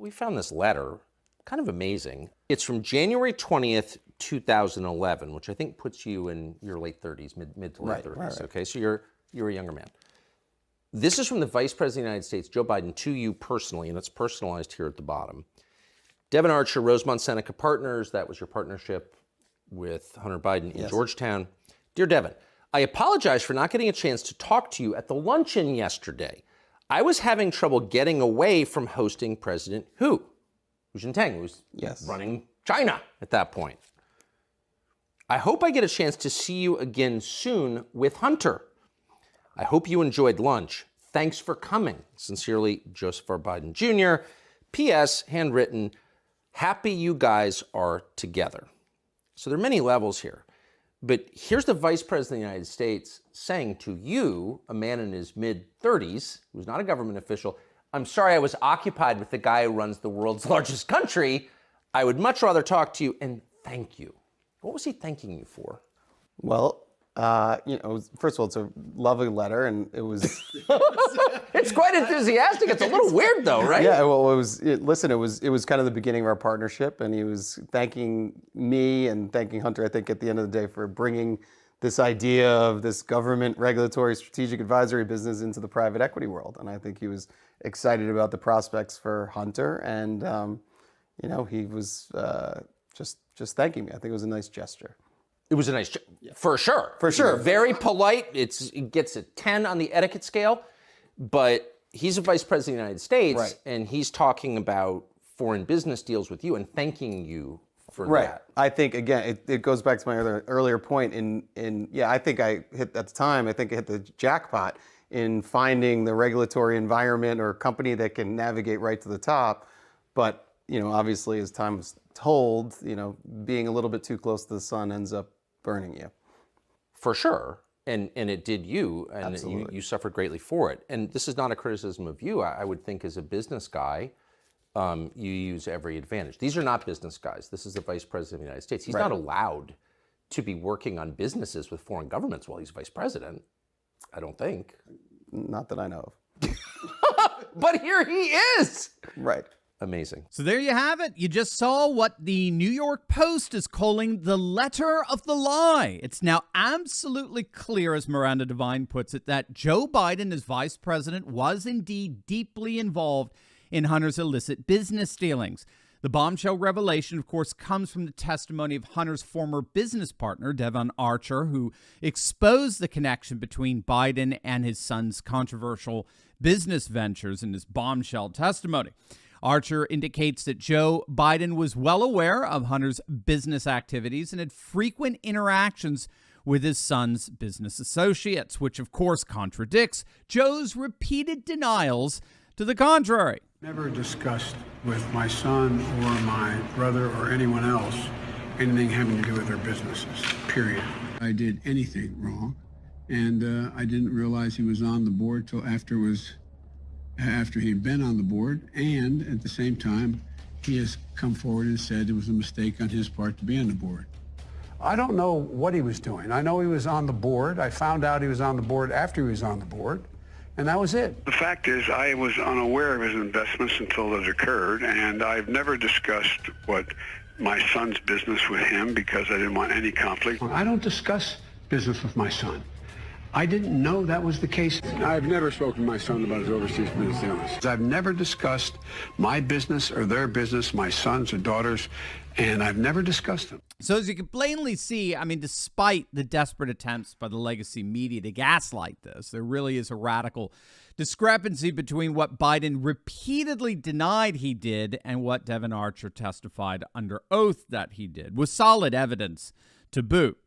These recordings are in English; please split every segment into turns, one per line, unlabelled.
we found this letter, kind of amazing. It's from January 20th, 2011, which I think puts you in your late 30s, mid to late 30s. Right. Okay, so you're a younger man. This is from the Vice President of the United States, Joe Biden, to you personally, and it's personalized here at the bottom. Devin Archer, Rosemont Seneca Partners, that was your partnership with Hunter Biden in Georgetown. Dear Devin, I apologize for not getting a chance to talk to you at the luncheon yesterday. I was having trouble getting away from hosting President Hu Jintao, who was running China at that point. I hope I get a chance to see you again soon with Hunter. I hope you enjoyed lunch. Thanks for coming. Sincerely, Joseph R. Biden Jr. P.S. Handwritten, happy you guys are together. So there are many levels here. But here's the Vice President of the United States saying to you, a man in his mid-30s, who's not a government official, I'm sorry I was occupied with the guy who runs the world's largest country. I would much rather talk to you and thank you. What was he thanking you for?
Well, first of all, it's a lovely letter, and it was...
It's quite enthusiastic. It's a little weird, though, right?
Yeah, well, it was kind of the beginning of our partnership, and he was thanking me and thanking Hunter, I think, at the end of the day, for bringing this idea of this government regulatory strategic advisory business into the private equity world. And I think he was excited about the prospects for Hunter, and, he was just thanking me. I think it was a nice gesture.
It was a nice, for sure. For sure. Very polite. It gets a 10 on the etiquette scale, but he's a vice president of the United States, and he's talking about foreign business deals with you and thanking you for that.
I think, again, it goes back to my earlier point I think I hit the jackpot in finding the regulatory environment or company that can navigate right to the top. But, obviously, as time was told, being a little bit too close to the sun ends up burning you.
For sure. And it did you, and you suffered greatly for it. And this is not a criticism of you. I would think as a business guy, you use every advantage. These are not business guys. This is the Vice President of the United States. He's not allowed to be working on businesses with foreign governments while he's Vice President, I don't think.
Not that I know of.
But here he is!
Right.
Amazing.
So there you have it. You just saw what the New York Post is calling the letter of the lie. It's now absolutely clear, as Miranda Devine puts it, that Joe Biden, as vice president, was indeed deeply involved in Hunter's illicit business dealings. The bombshell revelation, of course, comes from the testimony of Hunter's former business partner, Devon Archer, who exposed the connection between Biden and his son's controversial business ventures in his bombshell testimony. Archer indicates that Joe Biden was well aware of Hunter's business activities and had frequent interactions with his son's business associates, which of course contradicts Joe's repeated denials to the contrary.
Never discussed with my son or my brother or anyone else anything having to do with their businesses, period. I did anything wrong, and I didn't realize he was on the board till after he'd been on the board, and at the same time, he has come forward and said it was a mistake on his part to be on the board. I don't know what he was doing. I know he was on the board. I found out he was on the board after he was on the board, and that was it.
The fact is, I was unaware of his investments until it occurred, and I've never discussed what my son's business with him because I didn't want any conflict.
I don't discuss business with my son. I didn't know that was the case. I've never spoken to my son about his overseas business dealings. I've never discussed my business or their business, my sons or daughters, and I've never discussed them.
So as you can plainly see, despite the desperate attempts by the legacy media to gaslight this, there really is a radical discrepancy between what Biden repeatedly denied he did and what Devon Archer testified under oath that he did, with solid evidence to boot.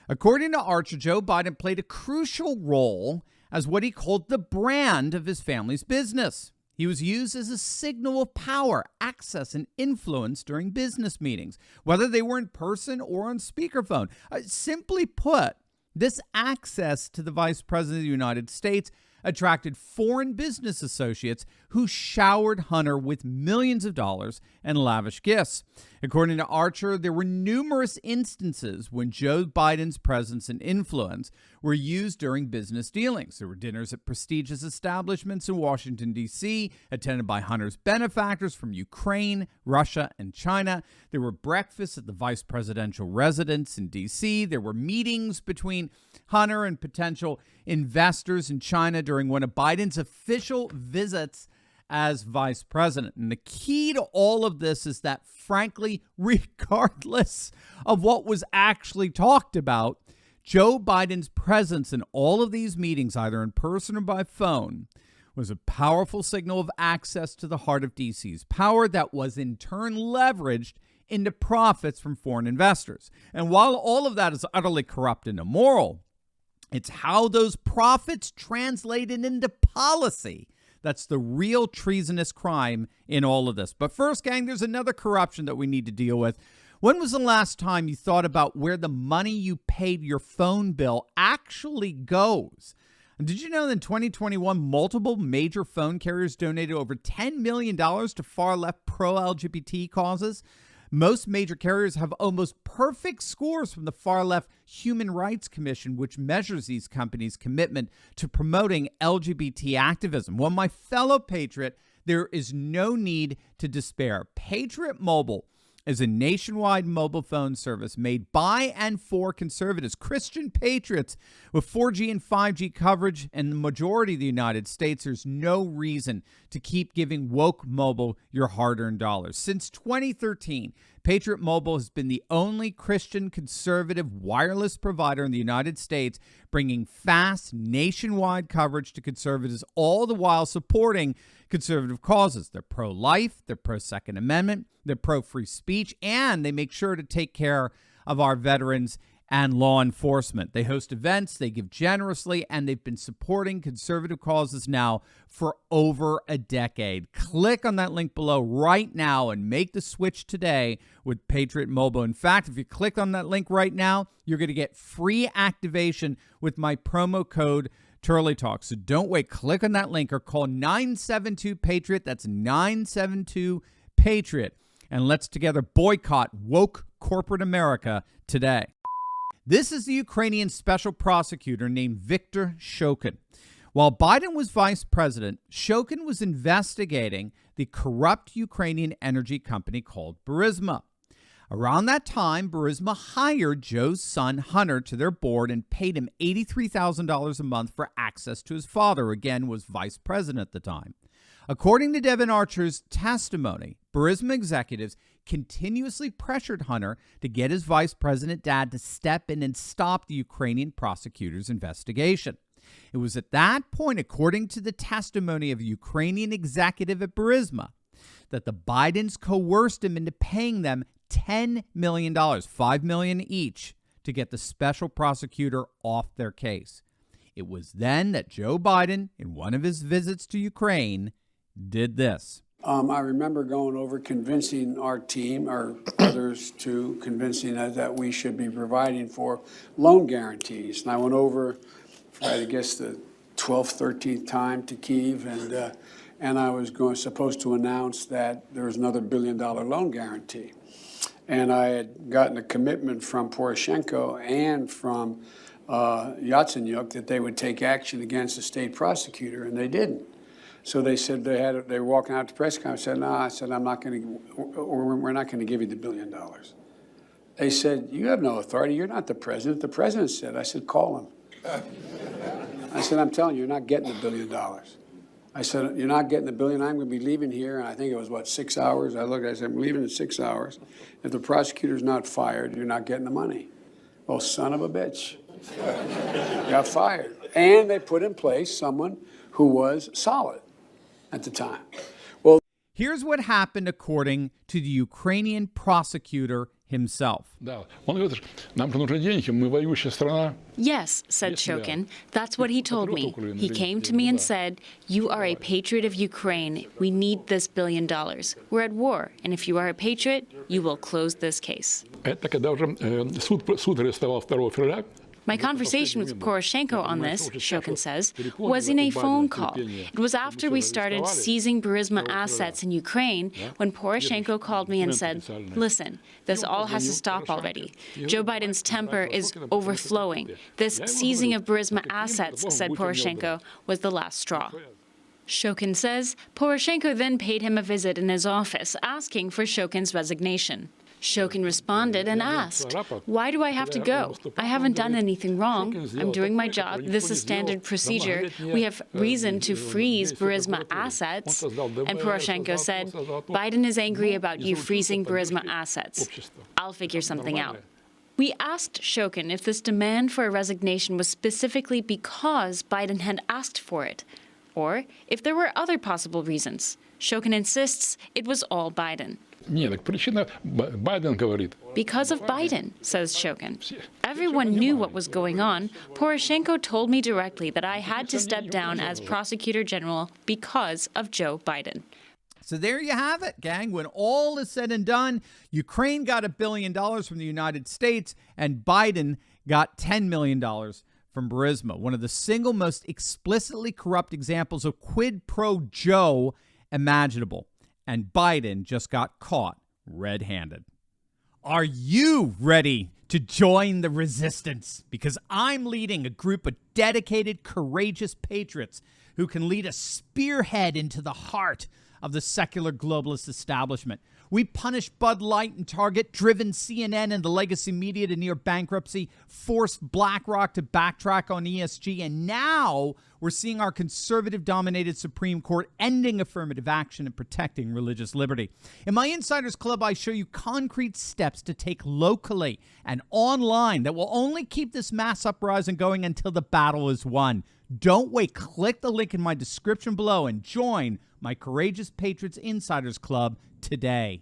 According to Archer, Joe Biden played a crucial role as what he called the brand of his family's business. He was used as a signal of power, access, and influence during business meetings, whether they were in person or on speakerphone. Simply put, this access to the Vice President of the United States attracted foreign business associates who showered Hunter with millions of dollars and lavish gifts. According to Archer, there were numerous instances when Joe Biden's presence and influence were used during business dealings. There were dinners at prestigious establishments in Washington, D.C., attended by Hunter's benefactors from Ukraine, Russia, and China. There were breakfasts at the vice presidential residence in D.C. There were meetings between Hunter and potential investors in China during one of Biden's official visits as vice president. And the key to all of this is that, frankly, regardless of what was actually talked about, Joe Biden's presence in all of these meetings, either in person or by phone, was a powerful signal of access to the heart of DC's power that was in turn leveraged into profits from foreign investors. And while all of that is utterly corrupt and immoral, it's how those profits translated into policy that's the real treasonous crime in all of this. But first, gang, there's another corruption that we need to deal with. When was the last time you thought about where the money you paid your phone bill actually goes? And did you know that in 2021, multiple major phone carriers donated over $10 million to far-left pro-LGBT causes? Most major carriers have almost perfect scores from the far-left Human Rights Commission, which measures these companies' commitment to promoting LGBT activism. Well, my fellow patriot, there is no need to despair. Patriot Mobile is a nationwide mobile phone service made by and for conservatives, Christian patriots with 4G and 5G coverage in the majority of the United States. There's no reason to keep giving woke mobile your hard-earned dollars. Since 2013, Patriot Mobile has been the only Christian conservative wireless provider in the United States, bringing fast nationwide coverage to conservatives, all the while supporting conservative causes. They're pro-life, they're pro-Second Amendment, they're pro-free speech, and they make sure to take care of our veterans and law enforcement. They host events, they give generously, and they've been supporting conservative causes now for over a decade. Click on that link below right now and make the switch today with Patriot Mobile. In fact, if you click on that link right now, you're going to get free activation with my promo code Turley Talk. So don't wait. Click on that link or call 972-PATRIOT. That's 972-PATRIOT. And let's together boycott woke corporate America today. This is the Ukrainian special prosecutor named Viktor Shokin. While Biden was vice president, Shokin was investigating the corrupt Ukrainian energy company called Burisma. Around that time, Burisma hired Joe's son, Hunter, to their board and paid him $83,000 a month for access to his father, who again was vice president at the time. According to Devin Archer's testimony, Burisma executives continuously pressured Hunter to get his vice president dad to step in and stop the Ukrainian prosecutor's investigation. It was at that point, according to the testimony of a Ukrainian executive at Burisma, that the Bidens coerced him into paying them $10 million, $5 million each, to get the special prosecutor off their case. It was then that Joe Biden, in one of his visits to Ukraine, did this.
I remember going over convincing our team, or others too, convincing us that we should be providing for loan guarantees. And I went over for, I guess, the 12th, 13th time to Kyiv, and I was supposed to announce that there was another $1 billion loan guarantee. And I had gotten a commitment from Poroshenko and from Yatsenyuk that they would take action against the state prosecutor, and they didn't. So they said they were walking out to press conference. I said, no, I said, I'm not going to, or we're not going to give you the $1 billion. They said, you have no authority. You're not the president. The president said. I said, call him. I said, I'm telling you, you're not getting the $1 billion. I said, you're not getting the $1 billion. I'm going to be leaving here. And I think it was, 6 hours? I said, I'm leaving in 6 hours. If the prosecutor's not fired, you're not getting the money. Well, son of a bitch. Got fired. And they put in place someone who was solid at the time. Well,
here's what happened according to the Ukrainian prosecutor himself.
Yes, said Shokin. That's what he told me. He came to me and said, you are a patriot of Ukraine. We need this $1 billion. We're at war. And if you are a patriot, you will close this case. My conversation with Poroshenko on this, Shokin says, was in a phone call. It was after we started seizing Burisma assets in Ukraine when Poroshenko called me and said, listen, this all has to stop already. Joe Biden's temper is overflowing. This seizing of Burisma assets, said Poroshenko, was the last straw. Shokin says Poroshenko then paid him a visit in his office, asking for Shokin's resignation. Shokin responded and asked, why do I have to go? I haven't done anything wrong. I'm doing my job. This is standard procedure. We have reason to freeze Burisma assets. And Poroshenko said, Biden is angry about you freezing Burisma assets. I'll figure something out. We asked Shokin if this demand for a resignation was specifically because Biden had asked for it, or if there were other possible reasons. Shokin insists it was all Biden. Because of Biden, says Shokin. Everyone knew what was going on. Poroshenko told me directly that I had to step down as prosecutor general because of Joe Biden.
So there you have it, gang. When all is said and done, Ukraine got $1 billion from the United States, and Biden got $10 million from Burisma, one of the single most explicitly corrupt examples of quid pro Joe imaginable. And Biden just got caught red-handed. Are you ready to join the resistance? Because I'm leading a group of dedicated, courageous patriots who can lead a spearhead into the heart of the secular globalist establishment. We punished Bud Light and Target, driven CNN and the legacy media to near bankruptcy, forced BlackRock to backtrack on ESG, and now we're seeing our conservative-dominated Supreme Court ending affirmative action and protecting religious liberty. In my Insiders Club, I show you concrete steps to take locally and online that will only keep this mass uprising going until the battle is won. Don't wait. Click the link in my description below and join my Courageous Patriots Insiders Club today.